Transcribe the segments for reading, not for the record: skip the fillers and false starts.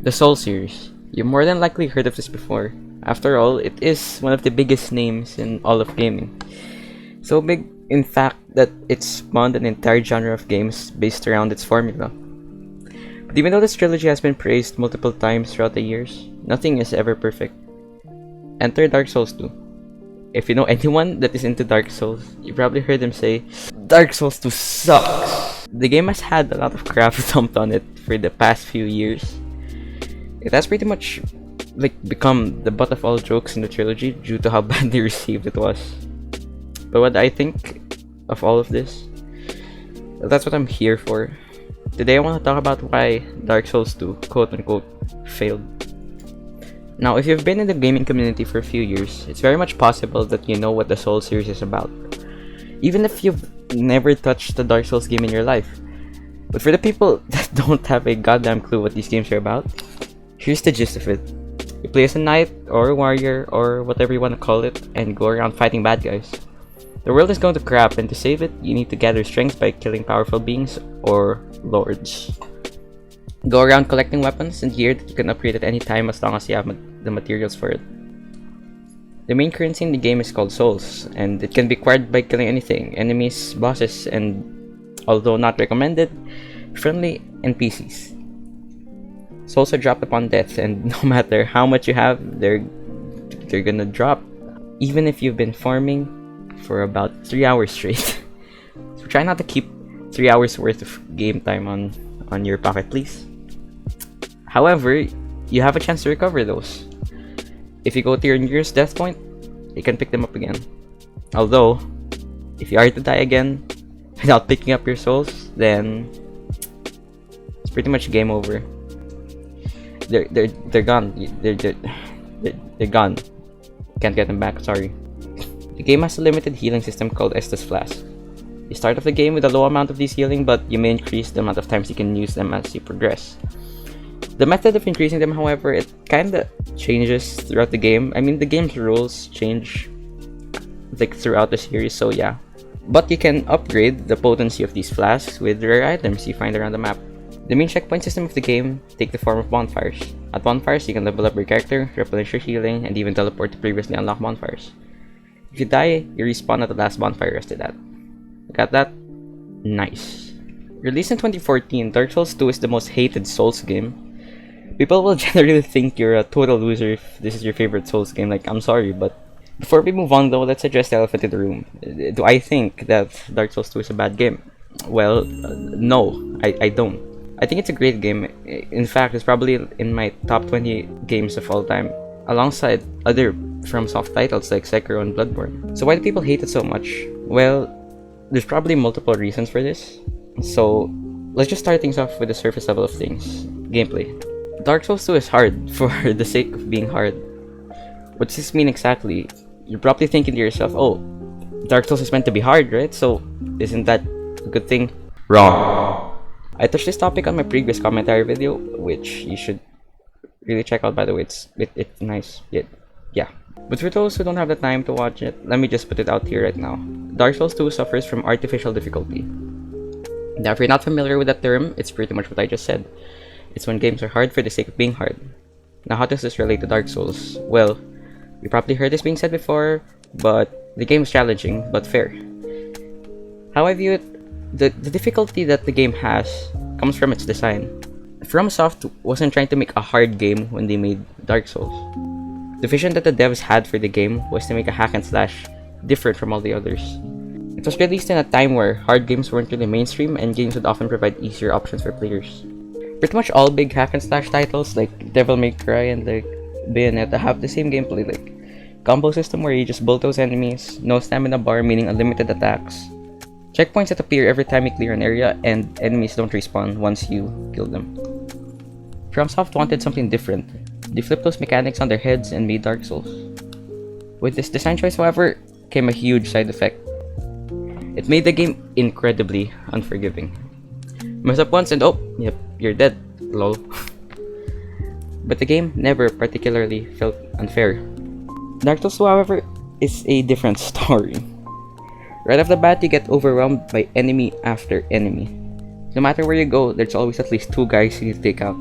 The Souls series. You more than likely heard of this before. After all, it is one of the biggest names in all of gaming. So big, in fact, that it spawned an entire genre of games based around its formula. But even though this trilogy has been praised multiple times throughout the years, nothing is ever perfect. Enter Dark Souls 2. If you know anyone that is into Dark Souls, you probably heard them say, Dark Souls 2 sucks! The game has had a lot of crap dumped on it for the past few years. It has pretty much become the butt of all jokes in the trilogy due to how badly received it was. But what I think of all of this, that's what I'm here for. Today I want to talk about why Dark Souls 2 quote-unquote failed. Now, if you've been in the gaming community for a few years, it's very much possible that you know what the Souls series is about, even if you've never touched a Dark Souls game in your life. But for the people that don't have a goddamn clue what these games are about, here's the gist of it. You play as a knight, or a warrior, or whatever you want to call it, and go around fighting bad guys. The world is going to crap, and to save it, you need to gather strength by killing powerful beings, or lords. Go around collecting weapons and gear that you can upgrade at any time as long as you have the materials for it. The main currency in the game is called souls, and it can be acquired by killing anything, enemies, bosses, and, although not recommended, friendly NPCs. Souls are dropped upon death, and no matter how much you have, they're gonna drop, even if you've been farming for about 3 hours straight. So try not to keep 3 hours worth of game time on your pocket, please. However, you have a chance to recover those. If you go to your nearest death point, you can pick them up again. Although, if you are to die again without picking up your souls, then it's pretty much game over. They're gone. They're gone. Can't get them back. Sorry. The game has a limited healing system called Estus Flask. You start off the game with a low amount of these healing, but you may increase the amount of times you can use them as you progress. The method of increasing them, however, it kinda changes throughout the game. I mean, the game's rules change throughout the series, so yeah. But you can upgrade the potency of these flasks with rare items you find around the map. The main checkpoint system of the game take the form of bonfires. At bonfires, you can level up your character, replenish your healing, and even teleport to previously unlocked bonfires. If you die, you respawn at the last bonfire after that. Got that? Nice. Released in 2014, Dark Souls 2 is the most hated Souls game. People will generally think you're a total loser if this is your favorite Souls game. I'm sorry, but before we move on though, let's address the elephant in the room. Do I think that Dark Souls 2 is a bad game? Well, no, I don't. I think it's a great game. In fact, it's probably in my top 20 games of all time, alongside other FromSoft titles like Sekiro and Bloodborne. So why do people hate it so much? Well, there's probably multiple reasons for this. So let's just start things off with the surface level of things. Gameplay. Dark Souls 2 is hard for the sake of being hard. What does this mean exactly? You're probably thinking to yourself, oh, Dark Souls is meant to be hard, right? So isn't that a good thing? Wrong. I touched this topic on my previous commentary video, which you should really check out, by the way. It's nice. Yeah. But for those who don't have the time to watch it, let me just put it out here right now. Dark Souls 2 suffers from artificial difficulty. Now, if you're not familiar with that term, it's pretty much what I just said. It's when games are hard for the sake of being hard. Now, how does this relate to Dark Souls? Well, you probably heard this being said before, but the game is challenging, but fair. How I view it, the difficulty that the game has comes from its design. FromSoft wasn't trying to make a hard game when they made Dark Souls. The vision that the devs had for the game was to make a hack and slash different from all the others. It was released in a time where hard games weren't really mainstream and games would often provide easier options for players. Pretty much all big hack and slash titles like Devil May Cry and Bayonetta have the same gameplay, combo system where you just bulldoze enemies, no stamina bar meaning unlimited attacks, checkpoints that appear every time you clear an area, and enemies don't respawn once you kill them. FromSoft wanted something different. They flipped those mechanics on their heads and made Dark Souls. With this design choice, however, came a huge side effect. It made the game incredibly unforgiving. Mess up once and oh, yep, you're dead, lol. But the game never particularly felt unfair. Dark Souls 2, however, is a different story. Right off the bat, you get overwhelmed by enemy after enemy. No matter where you go, there's always at least 2 guys you need to take out.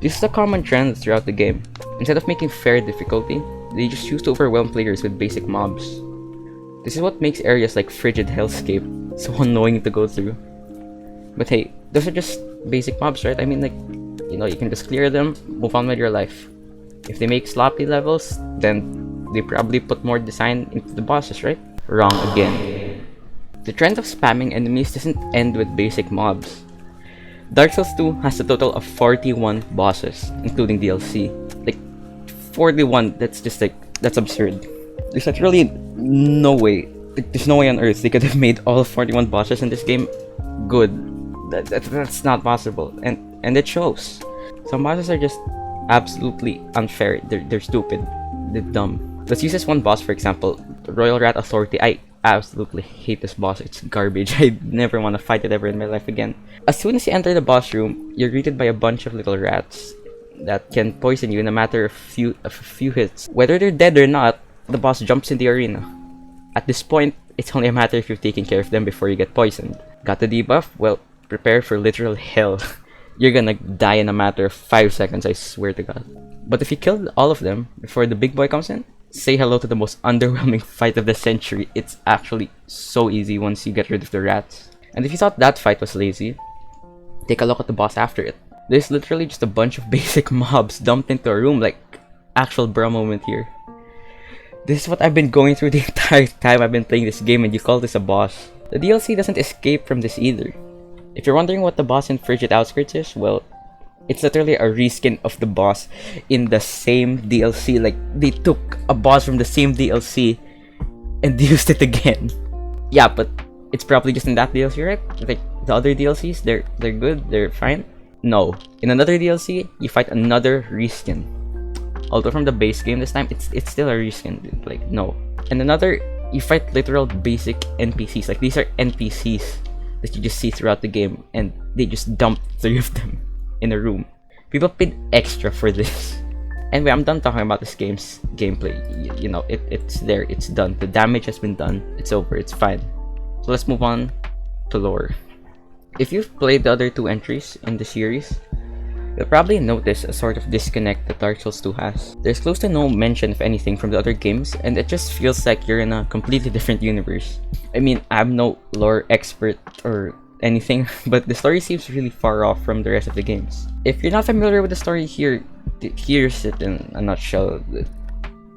This is a common trend throughout the game. Instead of making fair difficulty, they just choose to overwhelm players with basic mobs. This is what makes areas like Frigid Hellscape so annoying to go through. But hey, those are just basic mobs, right? I mean, like, you can just clear them, move on with your life. If they make sloppy levels, then they probably put more design into the bosses, right? Wrong again. The trend of spamming enemies doesn't end with basic mobs. Dark Souls 2 has a total of 41 bosses, including DLC. Like, 41, that's absurd. There's literally no way, there's no way on earth they could have made all 41 bosses in this game good. That's not possible, and it shows. Some bosses are just absolutely unfair. They're stupid. They're dumb. Let's use this one boss for example, the Royal Rat Authority. I absolutely hate this boss. It's garbage. I never want to fight it ever in my life again. As soon as you enter the boss room, you're greeted by a bunch of little rats that can poison you in a matter of a few hits. Whether they're dead or not, the boss jumps in the arena. At this point, it's only a matter if you've taken care of them before you get poisoned. Got the debuff? Well, prepare for literal hell. You're gonna die in a matter of 5 seconds, I swear to God. But if you killed all of them before the big boy comes in, say hello to the most underwhelming fight of the century. It's actually so easy once you get rid of the rats. And if you thought that fight was lazy, take a look at the boss after it. There's literally just a bunch of basic mobs dumped into a room, like actual bro moment here. This is what I've been going through the entire time I've been playing this game, and you call this a boss. The DLC doesn't escape from this either. If you're wondering what the boss in Frigid Outskirts is, well, it's literally a reskin of the boss in the same DLC. Like, they took a boss from the same DLC and used it again. Yeah, but it's probably just in that DLC, right? Like, the other DLCs, they're good, they're fine. No. In another DLC, you fight another reskin. Although from the base game this time, it's still a reskin. Like, no. And another, you fight literal basic NPCs. Like, these are NPCs that you just see throughout the game, and they just dumped 3 of them in a room. People paid extra for this. Anyway, I'm done talking about this game's gameplay. It's there, it's done. The damage has been done. It's over, it's fine. So let's move on to lore. If you've played the other 2 entries in the series, you'll probably notice a sort of disconnect that Dark Souls 2 has. There's close to no mention of anything from the other games, and it just feels like you're in a completely different universe. I mean, I'm no lore expert or anything, but the story seems really far off from the rest of the games. If you're not familiar with the story here, here's it in a nutshell.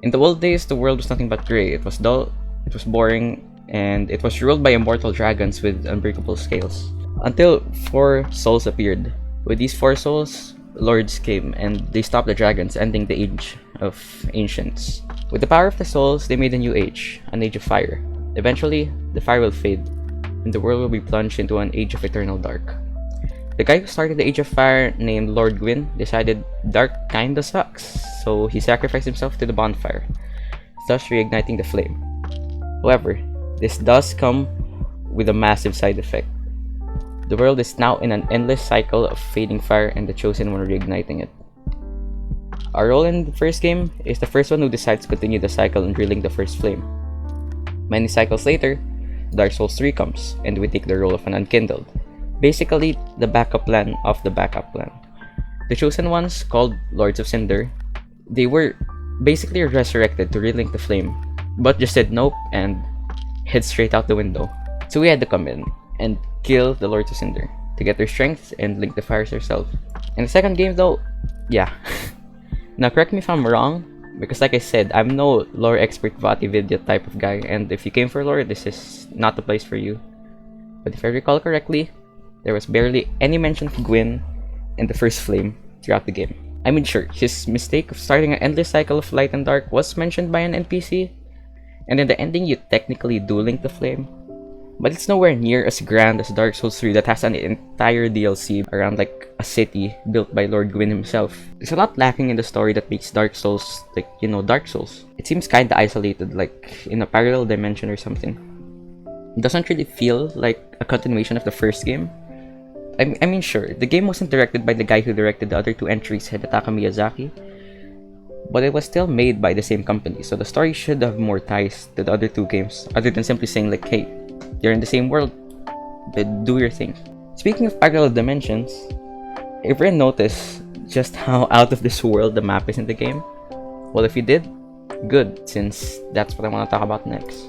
In the old days, the world was nothing but grey. It was dull, it was boring, and it was ruled by immortal dragons with unbreakable scales. Until 4 souls appeared. With these 4 souls, lords came and they stopped the dragons, ending the age of ancients. With the power of the souls, they made a new age, an age of fire. Eventually, the fire will fade, and the world will be plunged into an age of eternal dark. The guy who started the Age of Fire, named Lord Gwyn, decided dark kinda sucks, so he sacrificed himself to the bonfire, thus reigniting the flame. However, this does come with a massive side effect. The world is now in an endless cycle of fading fire and the Chosen One reigniting it. Our role in the first game is the first one who decides to continue the cycle and drilling the first flame. Many cycles later, Dark Souls 3 comes, and we take the role of an Unkindled. Basically, the backup plan of the backup plan. The Chosen Ones, called Lords of Cinder, they were basically resurrected to relink the flame, but just said nope and head straight out the window. So we had to come in and kill the Lords of Cinder to get their strength and link the fires ourselves. In the second game though, yeah. Now correct me if I'm wrong, because like I said, I'm no lore expert Vati video type of guy, and if you came for lore, this is not the place for you. But if I recall correctly, there was barely any mention of Gwyn and the first flame throughout the game. I mean sure, his mistake of starting an endless cycle of light and dark was mentioned by an NPC, and in the ending you technically do link the flame, but it's nowhere near as grand as Dark Souls 3 that has an entire DLC around like a city built by Lord Gwyn himself. There's a lot lacking in the story that makes Dark Souls like, Dark Souls. It seems kinda isolated, like in a parallel dimension or something. It doesn't really feel like a continuation of the first game. I mean sure, the game wasn't directed by the guy who directed the other 2 entries, Hidetaka Miyazaki, but it was still made by the same company, so the story should have more ties to the other 2 games, other than simply saying like, hey, you're in the same world, but do your thing. Speaking of parallel dimensions, if you notice, just how out of this world the map is in the game? Well, if you did, good, since that's what I want to talk about next.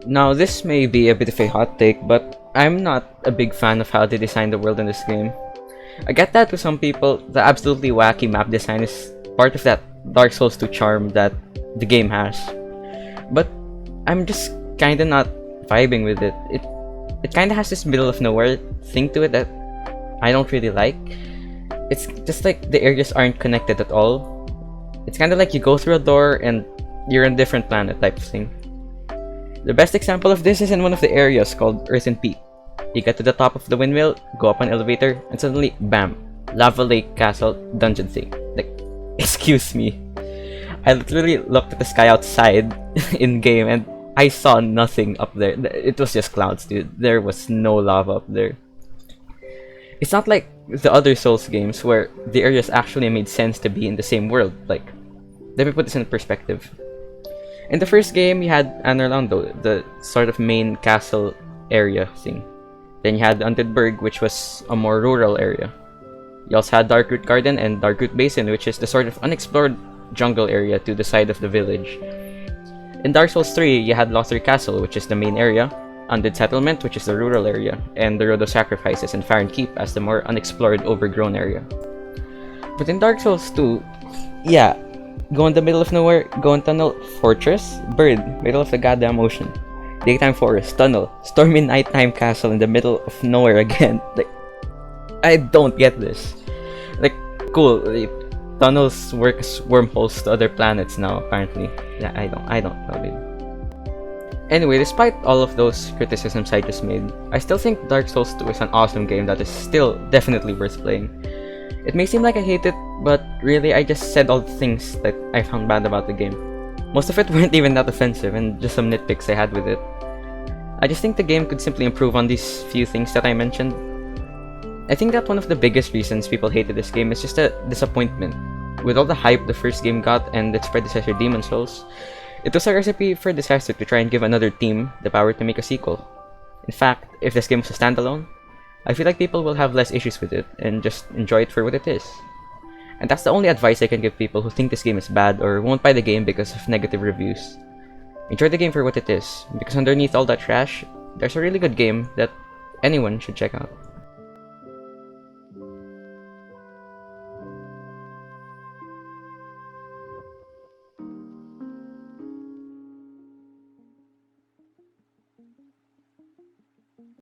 Now, this may be a bit of a hot take, but I'm not a big fan of how they designed the world in this game. I get that to some people, the absolutely wacky map design is part of that Dark Souls 2 charm that the game has. But I'm just kinda not vibing with it. It kinda has this middle of nowhere thing to it that I don't really like. It's just like the areas aren't connected at all. It's kinda like you go through a door and you're on a different planet type of thing. The best example of this is in one of the areas called Earthen Peak. You get to the top of the windmill, go up an elevator, and suddenly, bam! Lava Lake Castle dungeon thing. Like, excuse me. I literally looked at the sky outside in game and I saw nothing up there. It was just clouds, dude. There was no lava up there. It's not like the other Souls games where the areas actually made sense to be in the same world. Like, let me put this in perspective. In the first game, you had Anorlando, the sort of main castle area thing. Then you had Undead, which was a more rural area. You also had Darkroot Garden and Darkroot Basin, which is the sort of unexplored jungle area to the side of the village. In Dark Souls 3, you had Lothar Castle, which is the main area, Undead Settlement, which is the rural area, and the Road of Sacrifices and Farron Keep as the more unexplored, overgrown area. But in Dark Souls 2, yeah, go in the middle of nowhere, go in tunnel, fortress, bird, middle of the goddamn ocean. Daytime forest, tunnel, stormy nighttime castle in the middle of nowhere again. Like, I don't get this. Like, cool, tunnels work as wormholes to other planets now, apparently. Yeah, I don't know, dude. Anyway, despite all of those criticisms I just made, I still think Dark Souls 2 is an awesome game that is still definitely worth playing. It may seem like I hate it, but really I just said all the things that I found bad about the game. Most of it weren't even that offensive, and just some nitpicks I had with it. I just think the game could simply improve on these few things that I mentioned. I think that one of the biggest reasons people hated this game is just a disappointment. With all the hype the first game got and its predecessor Demon's Souls, it was a recipe for disaster to try and give another team the power to make a sequel. In fact, if this game was a standalone, I feel like people will have less issues with it and just enjoy it for what it is. And that's the only advice I can give people who think this game is bad or won't buy the game because of negative reviews. Enjoy the game for what it is, because underneath all that trash, there's a really good game that anyone should check out.